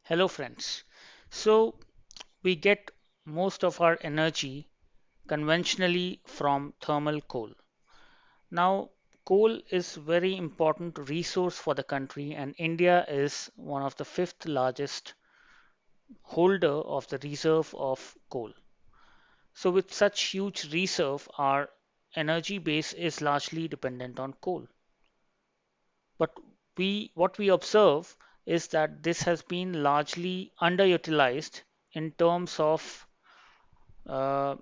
Hello, friends. So, we get most of our energy conventionally from thermal coal. Now, coal is very important resource for the country, and India is one of the fifth largest holder of the reserve of coal. So, with such huge reserve, our energy base is largely dependent on coal. But what we observe is that this has been largely underutilized in terms of Uh,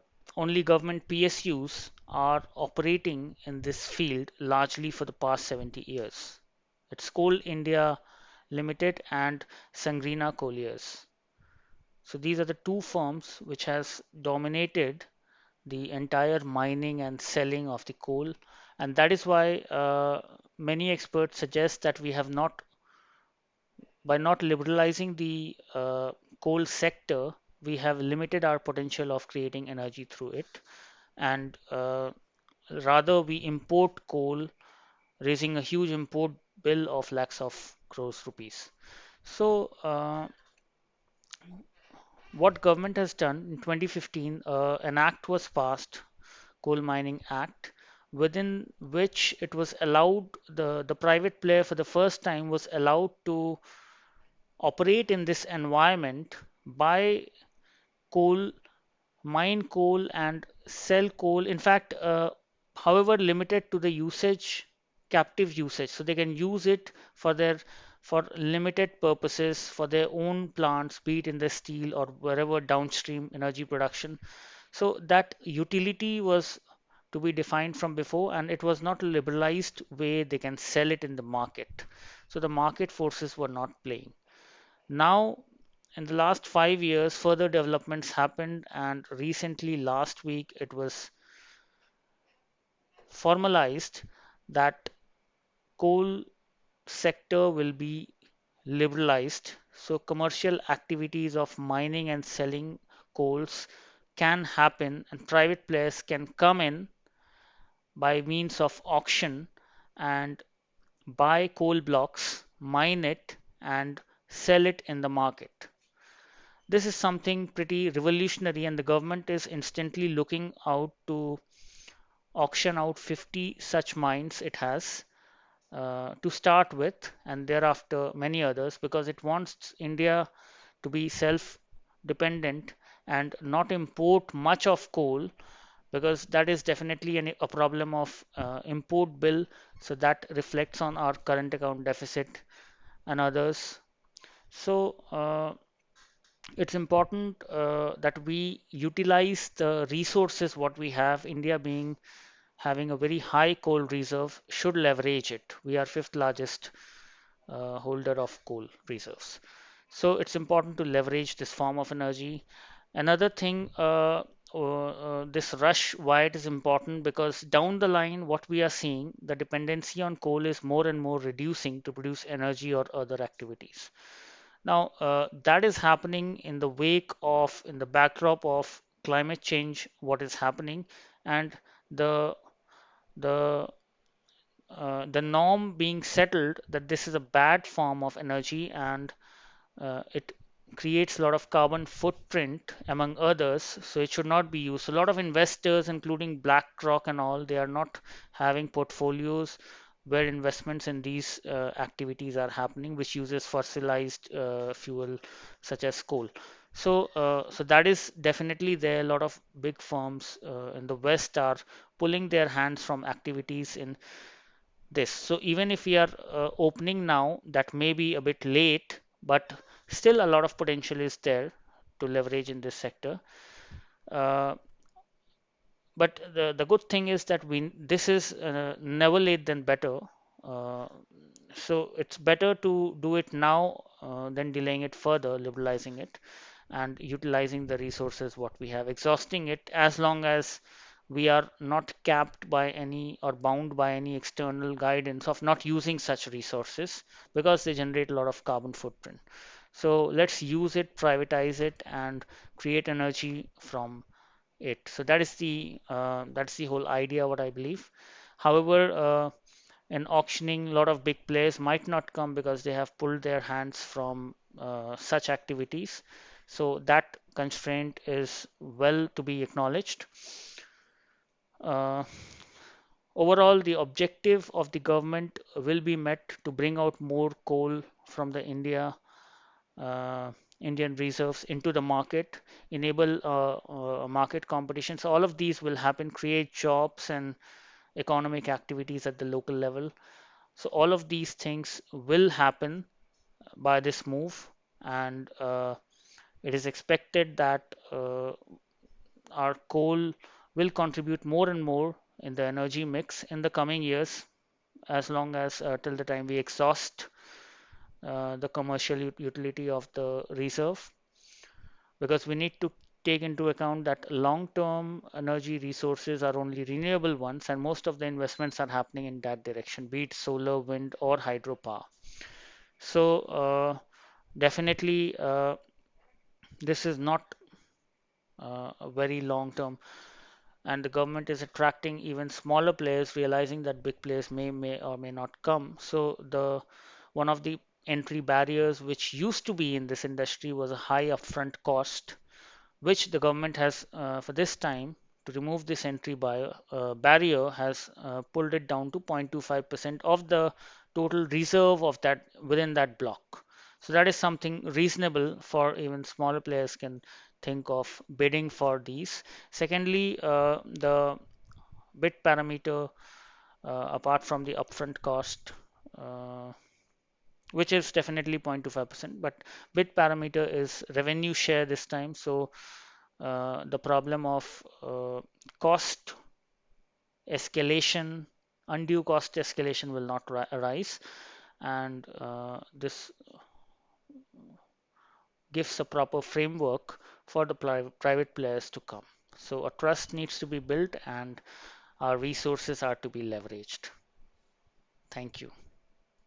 only government PSUs are operating in this field largely for the past 70 years. It's Coal India Limited and Sangrina Colliers. So these are the two firms which has dominated the entire mining and selling of the coal, and that is why many experts suggest that we have not, by not liberalizing the coal sector, we have limited our potential of creating energy through it, and rather we import coal, raising a huge import bill of lakhs of crores rupees. So, what government has done in 2015, an act was passed, Coal Mining Act, within which it was allowed the private player for the first time was allowed to operate in this environment, buy coal, mine coal, and sell coal. In fact, however, limited to the usage, captive usage, so they can use it for limited purposes for their own plants, be it in the steel or wherever downstream energy production. So that utility was to be defined from before, and it was not a liberalized way they can sell it in the market. So the market forces were not playing. Now, in the last 5 years, further developments happened, and recently, last week, it was formalized that coal sector will be liberalized. So, commercial activities of mining and selling coals can happen, and private players can come in by means of auction and buy coal blocks, mine it, and sell it in the market. This is something pretty revolutionary, and the government is instantly looking out to auction out 50 such mines it has to start with, and thereafter many others, because it wants India to be self-dependent and not import much of coal, because that is definitely a problem of import bill, so that reflects on our current account deficit and others. So it's important that we utilize the resources what we have. India being having a very high coal reserve should leverage it. We are fifth largest holder of coal reserves. So it's important to leverage this form of energy. Another thing, this rush, why it is important, because down the line, what we are seeing, the dependency on coal is more and more reducing to produce energy or other activities. Now, that is happening in the wake of, in the backdrop of climate change, what is happening, and the the the norm being settled that this is a bad form of energy, and it creates a lot of carbon footprint among others, so it should not be used. So a lot of investors, including BlackRock and all, they are not having portfolios where investments in these activities are happening, which uses fossilized fuel such as coal. So that is definitely there. A lot of big firms in the West are pulling their hands from activities in this. So even if we are opening now, that may be a bit late, but still a lot of potential is there to leverage in this sector. Uh, but the good thing is that we this is never late than better. Uh, so it's better to do it now than delaying it further, liberalizing it and utilizing the resources what we have, exhausting it as long as we are not capped by any or bound by any external guidance of not using such resources, because they generate a lot of carbon footprint. So let's use it, privatize it, and create energy from it. So that's the whole idea, what I believe. However, in auctioning, a lot of big players might not come because they have pulled their hands from such activities. So that constraint is well to be acknowledged. Uh, Overall, the objective of the government will be met to bring out more coal from the uh, Indian reserves into the market, enable market competition. So all of these will happen, create jobs and economic activities at the local level. So all of these things will happen by this move, and it is expected that our coal will contribute more and more in the energy mix in the coming years, as long as till the time we exhaust the commercial utility of the reserve, because we need to take into account that long-term energy resources are only renewable ones, and most of the investments are happening in that direction, be it solar, wind, or hydropower. So definitely, this is not a very long-term, and the government is attracting even smaller players, realizing that big players may or may not come. So the one of the entry barriers which used to be in this industry was a high upfront cost, which the government has for this time to remove this entry barrier has pulled it down to 0.25% of the total reserve of that within that block. So that is something reasonable for even smaller players can think of bidding for these. Secondly, the bid parameter, apart from the upfront cost, uh, which is definitely 0.25%, but bid parameter is revenue share this time. So the problem of cost escalation, undue cost escalation will not arise, and this gives a proper framework for the private players to come. So a trust needs to be built and our resources are to be leveraged. Thank you.